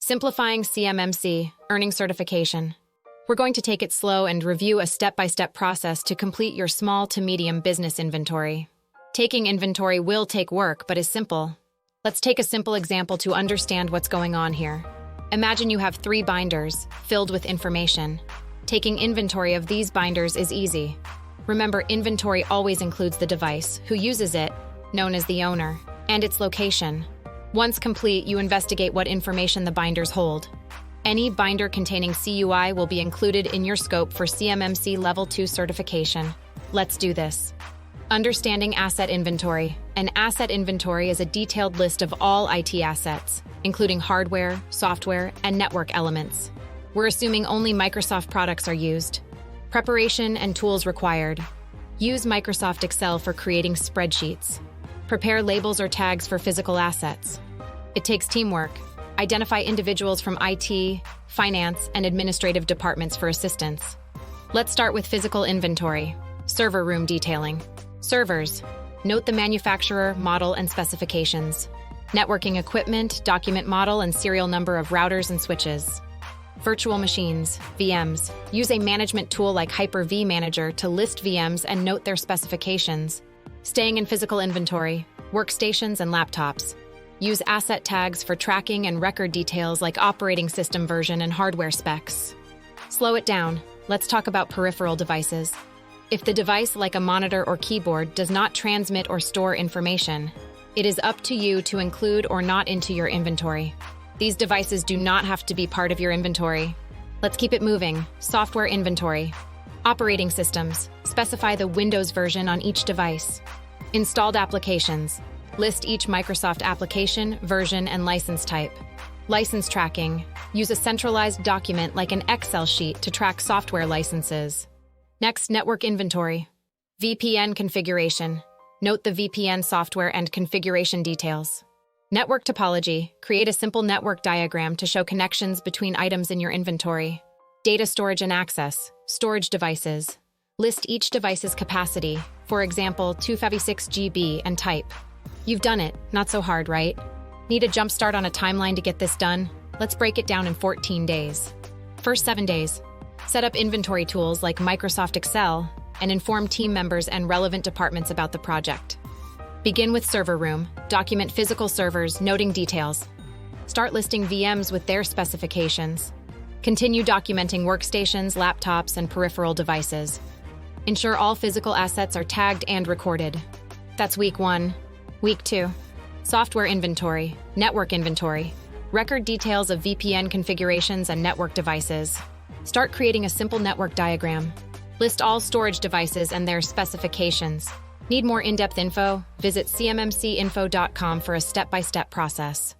Simplifying CMMC, earning certification. We're going to take it slow and review a step-by-step process to complete your small to medium business inventory. Taking inventory will take work, but is simple. Let's take a simple example to understand what's going on here. Imagine you have 3 binders filled with information. Taking inventory of these binders is easy. Remember, inventory always includes the device, who uses it, known as the owner, and its location. Once complete, you investigate what information the binders hold. Any binder containing CUI will be included in your scope for CMMC Level 2 certification. Let's do this. Understanding asset inventory. An asset inventory is a detailed list of all IT assets, including hardware, software, and network elements. We're assuming only Microsoft products are used. Preparation and tools required. Use Microsoft Excel for creating spreadsheets. Prepare labels or tags for physical assets. It takes teamwork. Identify individuals from IT, finance, and administrative departments for assistance. Let's start with physical inventory. Server room detailing. Servers. Note the manufacturer, model, and specifications. Networking equipment, document model, and serial number of routers and switches. Virtual machines, VMs. Use a management tool like Hyper-V Manager to list VMs and note their specifications. Staying in physical inventory, workstations and laptops. Use asset tags for tracking and record details like operating system version and hardware specs. Slow it down. Let's talk about peripheral devices. If the device, like a monitor or keyboard, does not transmit or store information, it is up to you to include or not into your inventory. These devices do not have to be part of your inventory. Let's keep it moving. Software inventory. Operating systems. Specify the Windows version on each device. Installed applications. List each Microsoft application, version, and license type. License tracking. Use a centralized document like an Excel sheet to track software licenses. Next, network inventory. VPN configuration. Note the VPN software and configuration details. Network topology. Create a simple network diagram to show connections between items in your inventory. Data storage and access. Storage devices. List each device's capacity, for example, 256 GB, and type. You've done it. Not so hard, right? Need a jump start on a timeline to get this done? Let's break it down in 14 days. First 7 days. Set up inventory tools like Microsoft Excel and inform team members and relevant departments about the project. Begin with server room. Document physical servers, noting details. Start listing VMs with their specifications. Continue documenting workstations, laptops, and peripheral devices. Ensure all physical assets are tagged and recorded. That's week 1. Week 2. Software inventory, network inventory. Record details of VPN configurations and network devices. Start creating a simple network diagram. List all storage devices and their specifications. Need more in-depth info? Visit cmmc-info.com for a step-by-step process.